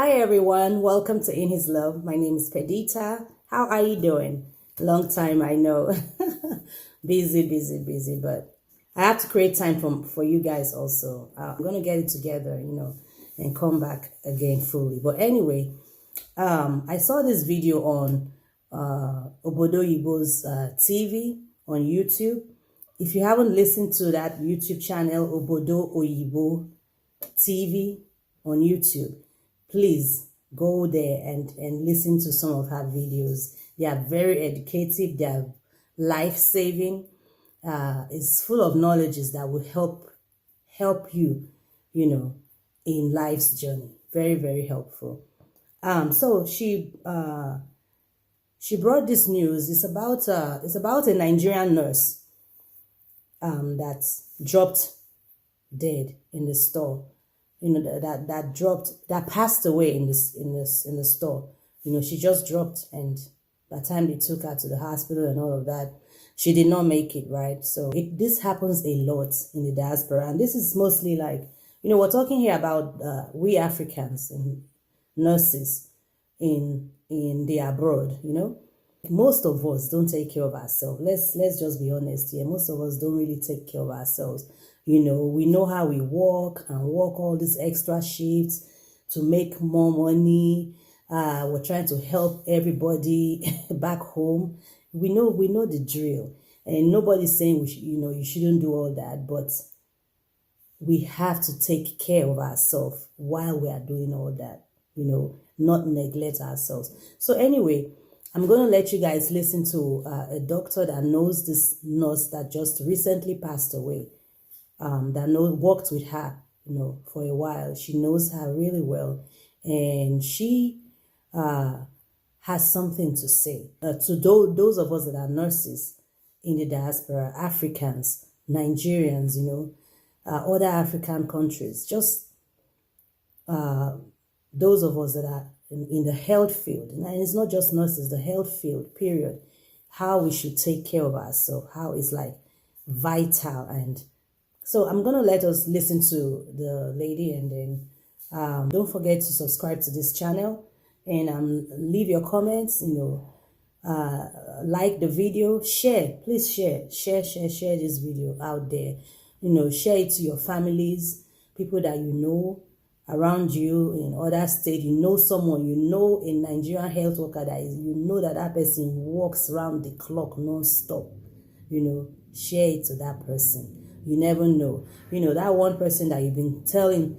Hi everyone, welcome to In His Love. My name is Pedita. How are you doing? Long time, I know. busy, but I have to create time for you guys also. I'm gonna get it together, and come back again fully. But anyway, I saw this video on Obodo Yibo's TV on YouTube. If you haven't listened to that YouTube channel, Obodo Oyibo TV on YouTube, please go there and listen to some of her videos. They are very educative. They are life-saving. It's full of knowledges that will help you, in life's journey. Very, very helpful. So she brought this news. It's about a Nigerian nurse that dropped dead in the store. That passed away in the store. She just dropped, and by the time they took her to the hospital and all of that, she did not make it, right? So this happens a lot in the diaspora, and this is mostly like, we're talking here about we Africans and nurses in the abroad. Most of us don't take care of ourselves. Let's just be honest here. Most of us don't really take care of ourselves. We know how we work all these extra shifts to make more money. We're trying to help everybody back home. We know the drill, and nobody's saying you shouldn't do all that, but we have to take care of ourselves while we are doing all that. Not neglect ourselves. So anyway, I'm going to let you guys listen to a doctor that knows this nurse that just recently passed away. Worked with her, for a while. She knows her really well, and she has something to say to those of us that are nurses in the diaspora, Africans, Nigerians, other African countries, just those of us that are in the health field. And it's not just nurses, the health field, period. How we should take care of ourselves, how it's like vital. And so I'm going to let us listen to the lady, and then don't forget to subscribe to this channel, and leave your comments, like the video, share, please share this video out there, share it to your families, people that you know around you in other states. Someone, a Nigerian health worker that person works around the clock non-stop. Share it to that person. You never know. That one person that you've been telling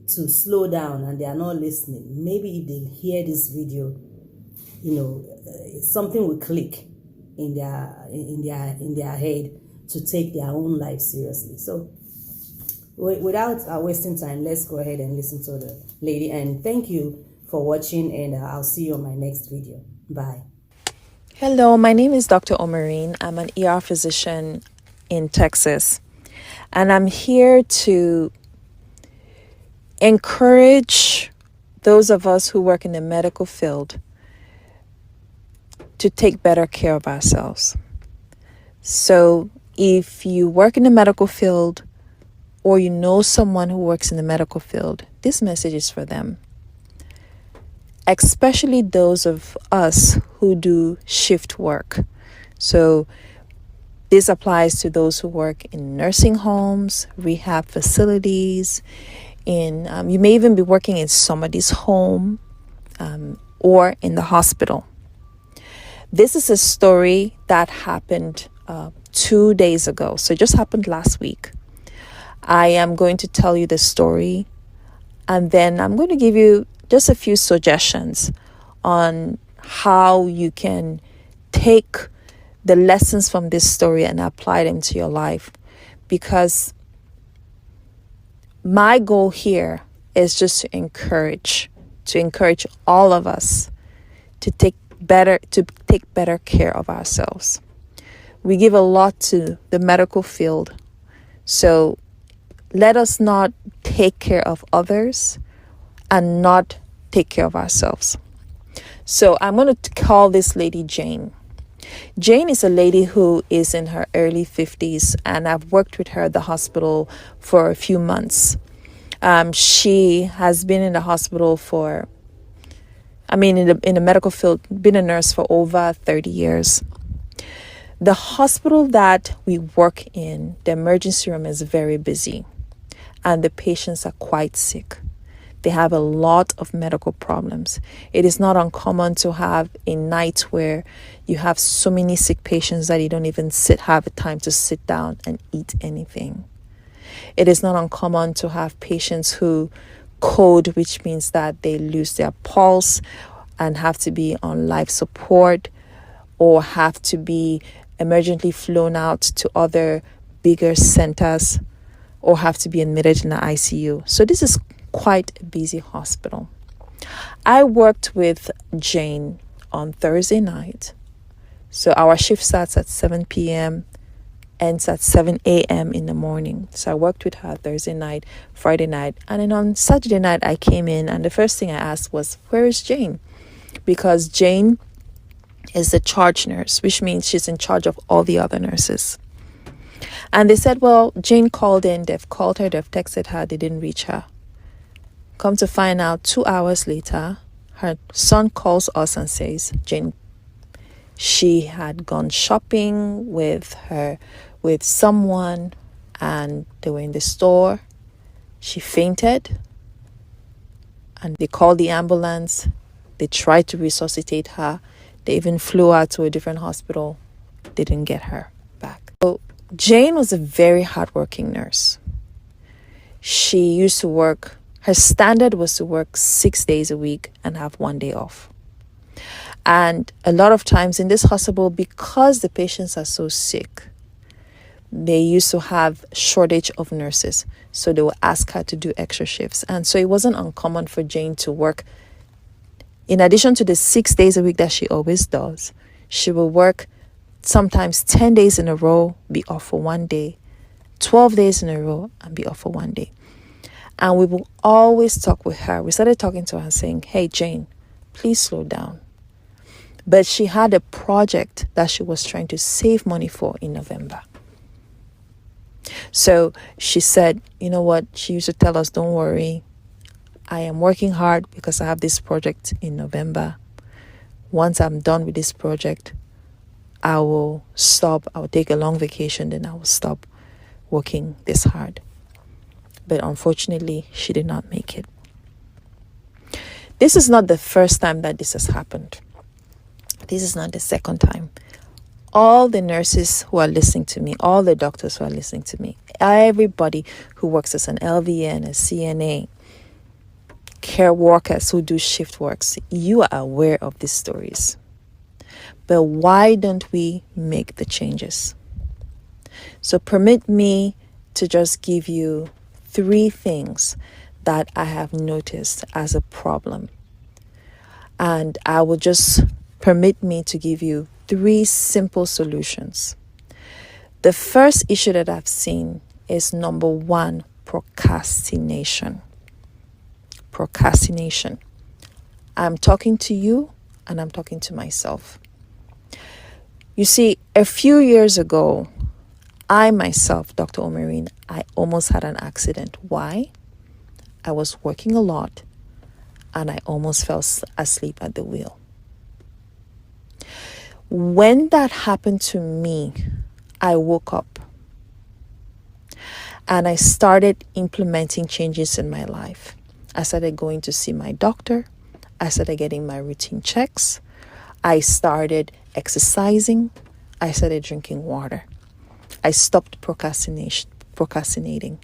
to slow down and they are not listening. Maybe if they hear this video, something will click in their head to take their own life seriously. So without wasting time, let's go ahead and listen to the lady. And thank you for watching, and I'll see you on my next video. Bye. Hello, my name is Dr. Omarine. I'm an ER physician in Texas. And I'm here to encourage those of us who work in the medical field to take better care of ourselves. So if you work in the medical field, or you know someone who works in the medical field, this message is for them. Especially those of us who do shift work. So this applies to those who work in nursing homes, rehab facilities, you may even be working in somebody's home or in the hospital. This is a story that happened 2 days ago. So it just happened last week. I am going to tell you the story, and then I'm going to give you just a few suggestions on how you can take the lessons from this story and apply them to your life. Because my goal here is just to encourage all of us to take better care of ourselves. We give a lot to the medical field, so let us not take care of others and not take care of ourselves. So I'm going to call this lady Jane. Jane is a lady who is in her early 50s, and I've worked with her at the hospital for a few months. She has been in the hospital for I mean, in the medical field, been a nurse for over 30 years. The hospital that we work in, the emergency room is very busy, and the patients are quite sick. They have a lot of medical problems. It is not uncommon to have a night where you have so many sick patients that you don't even have a time to sit down and eat anything. It is not uncommon to have patients who code, which means that they lose their pulse and have to be on life support or have to be emergently flown out to other bigger centers or have to be admitted in the ICU. So this is quite a busy hospital. I worked with Jane on Thursday night. So our shift starts at 7 p.m., ends at 7 a.m. in the morning. So I worked with her Thursday night, Friday night, and then on Saturday night I came in and the first thing I asked was, where is Jane? Because Jane is the charge nurse, which means she's in charge of all the other nurses. And they said, well, Jane called in, they've called her, they've texted her, they didn't reach her. Come to find out, 2 hours later, her son calls us and says, Jane, she had gone shopping with someone and they were in the store. She fainted and they called the ambulance. They tried to resuscitate her. They even flew her to a different hospital. They didn't get her back. So Jane was a very hardworking nurse. She used to work, her standard was to work 6 days a week and have 1 day off. And a lot of times in this hospital, because the patients are so sick, they used to have shortage of nurses. So they would ask her to do extra shifts. And so it wasn't uncommon for Jane to work. In addition to the 6 days a week that she always does, she will work sometimes 10 days in a row, be off for 1 day, 12 days in a row, and be off for 1 day. And we will always talk with her. We started talking to her and saying, hey, Jane, please slow down. But she had a project that she was trying to save money for in November. So she said, you know what? She used to tell us, don't worry. I am working hard because I have this project in November. Once I'm done with this project, I will stop. I will take a long vacation, then I will stop working this hard. But unfortunately, she did not make it. This is not the first time that this has happened. This is not the second time. All the nurses who are listening to me, all the doctors who are listening to me, everybody who works as an LVN, a CNA, care workers who do shift works, you are aware of these stories. But why don't we make the changes? So permit me to just give you 3 things that I have noticed as a problem. And I will just permit me to give you 3 simple solutions. The first issue that I've seen is number 1, procrastination. Procrastination. I'm talking to you and I'm talking to myself. You see, a few years ago, I myself, Dr. Omarine, I almost had an accident. Why? I was working a lot and I almost fell asleep at the wheel. When that happened to me, I woke up and I started implementing changes in my life. I started going to see my doctor. I started getting my routine checks. I started exercising. I started drinking water. I stopped procrastinating.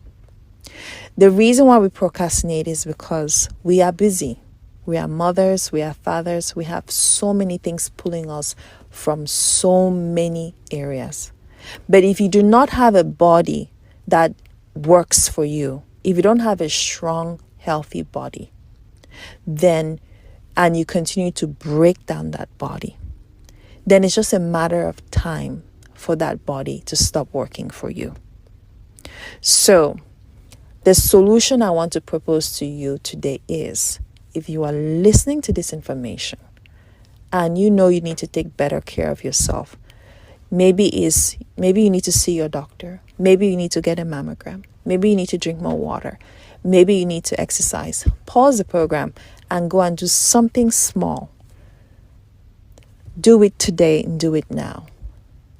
The reason why we procrastinate is because we are busy. We are mothers, we are fathers, we have so many things pulling us from so many areas. But if you do not have a body that works for you, if you don't have a strong, healthy body, then, and you continue to break down that body, then it's just a matter of time for that body to stop working for you. So, the solution I want to propose to you today is, if you are listening to this information and you know you need to take better care of yourself, maybe you need to see your doctor, maybe you need to get a mammogram, maybe you need to drink more water, maybe you need to exercise, pause the program and go and do something small. Do it today and do it now.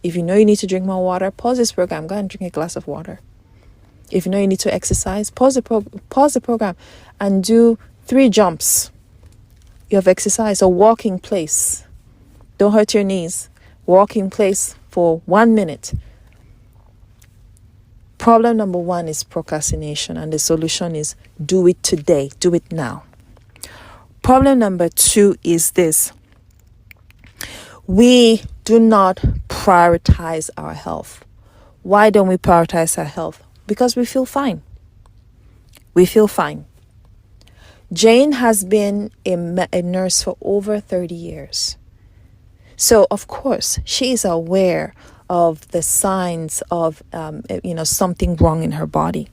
If you know you need to drink more water, pause this program. Go and drink a glass of water. If you know you need to exercise, pause the program and do 3 jumps. You have exercise. A walking place. Don't hurt your knees. Walking place for 1 minute. Problem number 1 is procrastination, and the solution is do it today. Do it now. Problem number 2 is this. We do not prioritize our health. Why don't we prioritize our health? Because we feel fine. We feel fine. Jane has been a nurse for over 30 years. So, of course, she is aware of the signs of, something wrong in her body.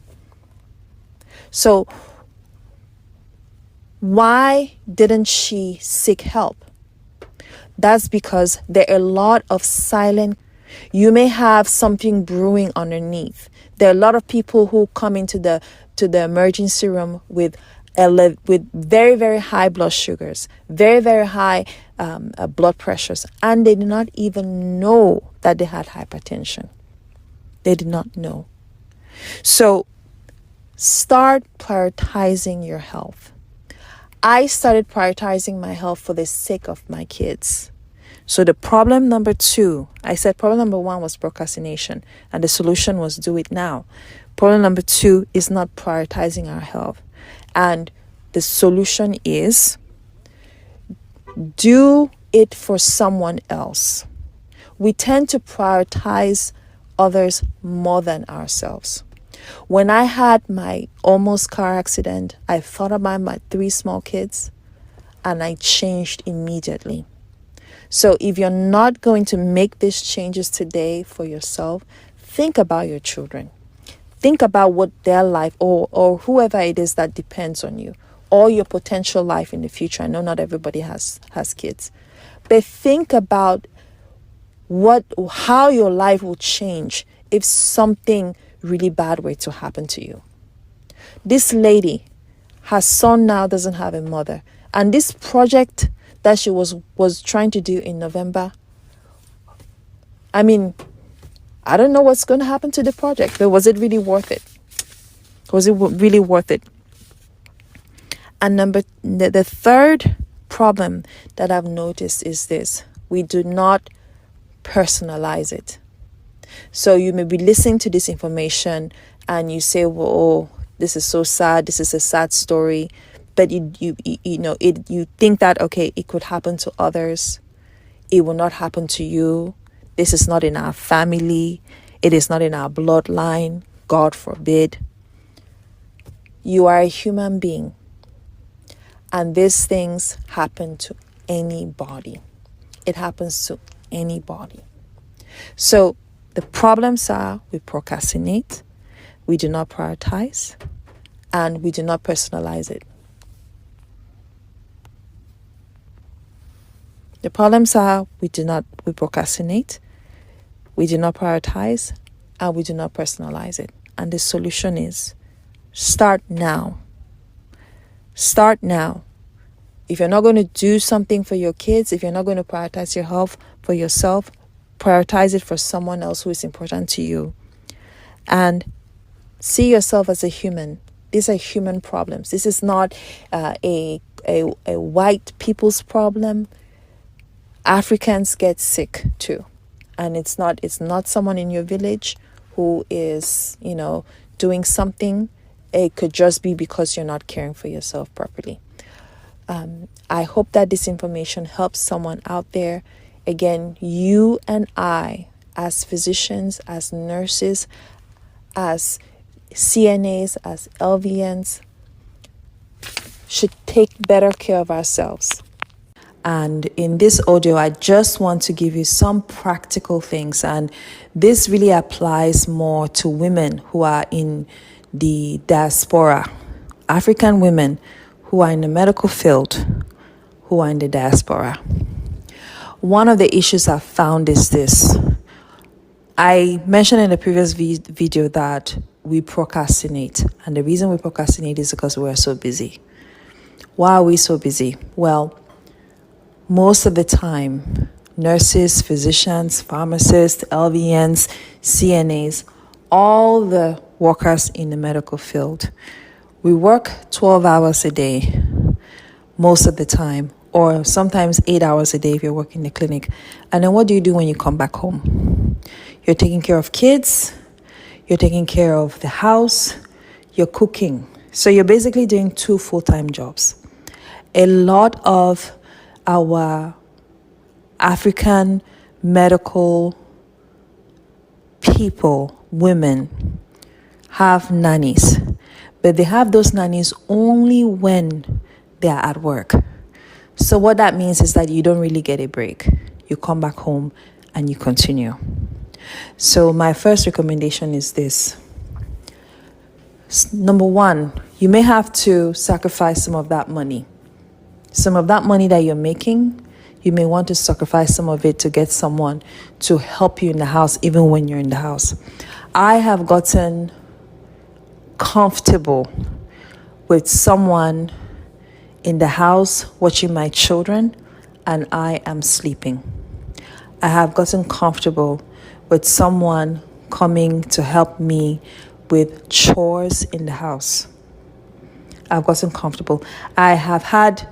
So, why didn't she seek help? That's because there are a lot of silent. You may have something brewing underneath. There are a lot of people who come into the emergency room with very, very high blood sugars, very, very high blood pressures, and they did not even know that they had hypertension. They did not know. So start prioritizing your health. I started prioritizing my health for the sake of my kids. So the problem number 2, I said problem number 1 was procrastination, and the solution was do it now. Problem number 2 is not prioritizing our health. And the solution is do it for someone else. We tend to prioritize others more than ourselves. When I had my almost car accident, I thought about my 3 small kids and I changed immediately. So if you're not going to make these changes today for yourself, think about your children. Think about what their life or whoever it is that depends on you, or your potential life in the future. I know not everybody has kids, but think about how your life will change if something really bad were to happen to you. This lady, her son now doesn't have a mother, and this project that she was trying to do in November, I mean, I don't know what's going to happen to the project, but was it really worth it? Was it really worth it? And the third problem that I've noticed is this: we do not personalize it. So you may be listening to this information and you say, well, oh, this is so sad. This is a sad story. But you think that, okay, it could happen to others. It will not happen to you. This is not in our family. It is not in our bloodline. God forbid. You are a human being. And these things happen to anybody. It happens to anybody. So the problems are we procrastinate, we do not prioritize, and we do not personalize it. The problems are we procrastinate, we do not prioritize, and we do not personalize it. And the solution is start now. Start now. If you're not going to do something for your kids, if you're not going to prioritize your health for yourself, prioritize it for someone else who is important to you. And see yourself as a human. These are human problems. This is not a white people's problem. Africans get sick too. And it's not someone in your village who is, doing something. It could just be because you're not caring for yourself properly. I hope that this information helps someone out there. Again, you and I, as physicians, as nurses, as CNAs, as LVNs, should take better care of ourselves. And in this audio, I just want to give you some practical things. And this really applies more to women who are in the diaspora, African women who are in the medical field, who are in the diaspora. One of the issues I've found is this. I mentioned in the previous video that we procrastinate. And the reason we procrastinate is because we are so busy. Why are we so busy? Well, most of the time, nurses, physicians, pharmacists, LVNs, CNAs, all the workers in the medical field, we work 12 hours a day most of the time, or sometimes 8 hours a day if you're working in the clinic. And then what do you do when you come back home? You're taking care of kids, you're taking care of the house, you're cooking. So you're basically doing 2 full-time jobs. A lot of our African medical people, women, have nannies, but they have those nannies only when they are at work. So what that means is that you don't really get a break. You come back home and you continue. So my first recommendation is this. Number one, you may have to sacrifice some of that money. Some of that money that you're making, you may want to sacrifice some of it to get someone to help you in the house, even when you're in the house. I have gotten comfortable with someone in the house watching my children and I am sleeping. I have gotten comfortable with someone coming to help me with chores in the house. I've gotten comfortable. I have had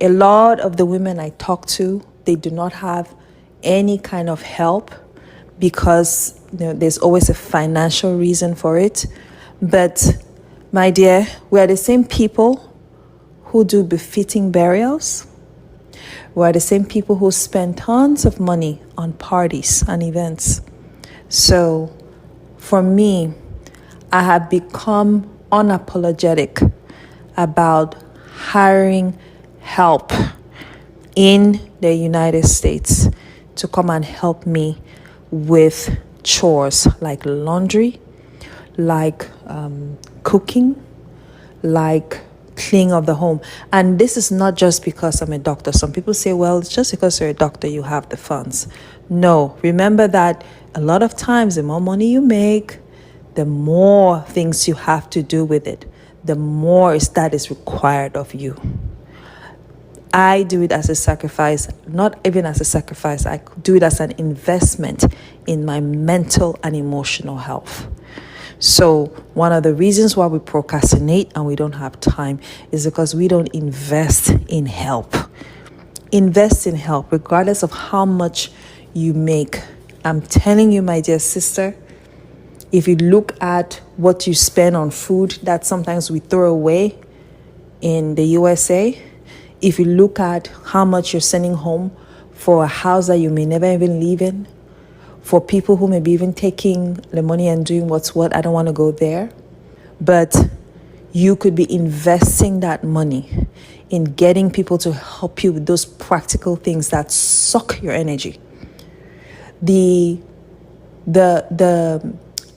a lot of the women I talk to, they do not have any kind of help because there's always a financial reason for it. But my dear, we are the same people who do befitting burials. We are the same people who spend tons of money on parties and events. So for me, I have become unapologetic about hiring help in the United States to come and help me with chores like laundry, like cooking, like cleaning of the home. And this is not just because I'm a doctor. Some people say, well, it's just because you're a doctor, you have the funds. No, remember that a lot of times the more money you make, the more things you have to do with it, the more that is required of you. I do it as a sacrifice, not even as a sacrifice. I do it as an investment in my mental and emotional health. So one of the reasons why we procrastinate and we don't have time is because we don't invest in help. Invest in help, regardless of how much you make. I'm telling you, my dear sister, if you look at what you spend on food that sometimes we throw away in the USA, if you look at how much you're sending home for a house that you may never even live in, for people who may be even taking the money and doing what's what, I don't want to go there. But you could be investing that money in getting people to help you with those practical things that suck your energy.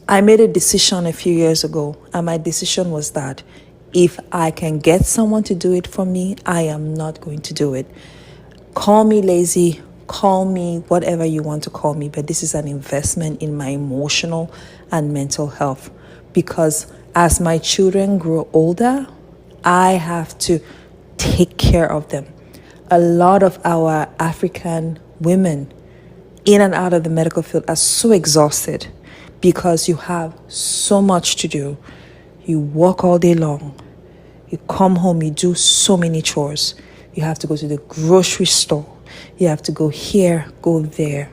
I made a decision a few years ago, and my decision was that if I can get someone to do it for me, I am not going to do it. Call me lazy, call me whatever you want to call me, but this is an investment in my emotional and mental health. Because as my children grow older, I have to take care of them. A lot of our African women in and out of the medical field are so exhausted because you have so much to do. You work all day long. You come home, you do so many chores. You have to go to the grocery store. You have to go here, go there,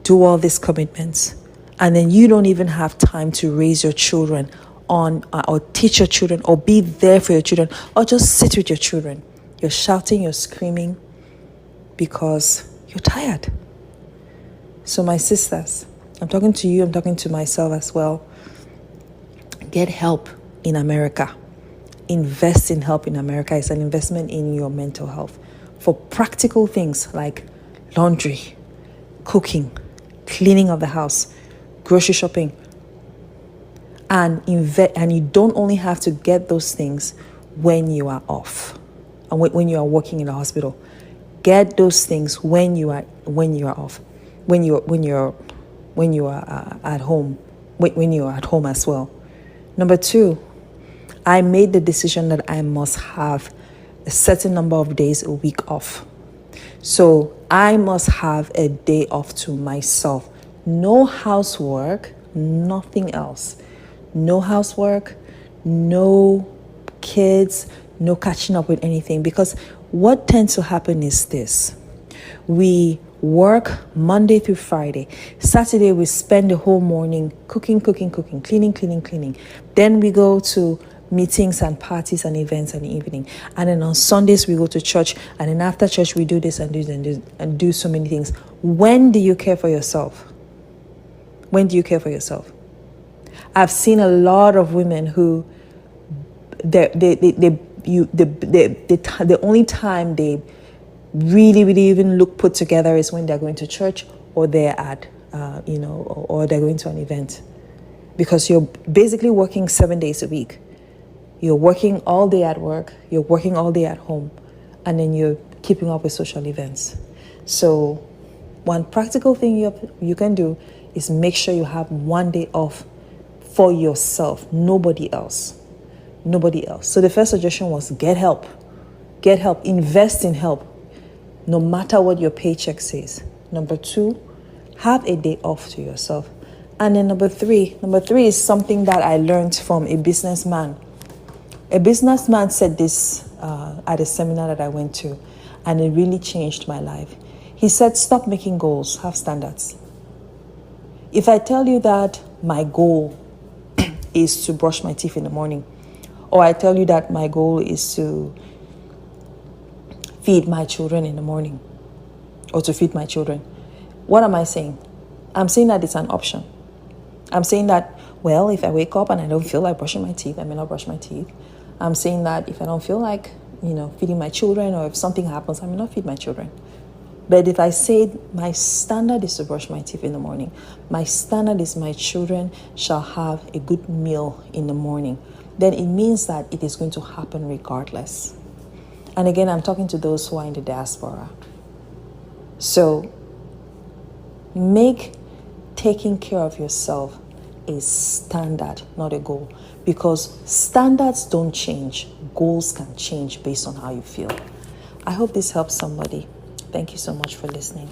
do all these commitments. And then you don't even have time to raise your children or teach your children or be there for your children or just sit with your children. You're shouting, you're screaming because you're tired. So my sisters, I'm talking to you, I'm talking to myself as well. Get help in America. Invest in help in America. It's an investment in your mental health for practical things like laundry, cooking, cleaning of the house, grocery shopping. And you don't only have to get those things when you are off and when you are working in a hospital. Get those things when you are off, when you are at home, when you are at home as well. Number 2, I made the decision that I must have a certain number of days a week off. So I must have a day off to myself. No housework, nothing else. No housework, no kids, no catching up with anything. Because what tends to happen is this. We work Monday through Friday. Saturday, we spend the whole morning cooking, cleaning. Then we go to meetings and parties and events in the evening. And then on Sundays, we go to church. And then after church, we do this and do this and do, and do so many things. When do you care for yourself? When do you care for yourself? I've seen a lot of women who the only time they really even look put together is when they're going to church or they're at or they're going to an event, because you're basically working 7 days a week. You're working all day at work, you're working all day at home, and then you're keeping up with social events. So one practical thing you can do is make sure you have 1 day off for yourself, nobody else. So the first suggestion was get help, invest in help, no matter what your paycheck says. Number 2, have a day off to yourself. And then number three is something that I learned from a businessman. A businessman said this at a seminar that I went to, and it really changed my life. He said, stop making goals, have standards. If I tell you that my goal is to brush my teeth in the morning, or I tell you that my goal is to feed my children in the morning, or to feed my children, what am I saying? I'm saying that it's an option. I'm saying that, well, if I wake up and I don't feel like brushing my teeth, I may not brush my teeth. I'm saying that if I don't feel like, feeding my children, or if something happens, I may not feed my children. But if I say my standard is to brush my teeth in the morning, my standard is my children shall have a good meal in the morning, then it means that it is going to happen regardless. And again, I'm talking to those who are in the diaspora. So make taking care of yourself a standard, not a goal. Because standards don't change. Goals can change based on how you feel. I hope this helps somebody. Thank you so much for listening.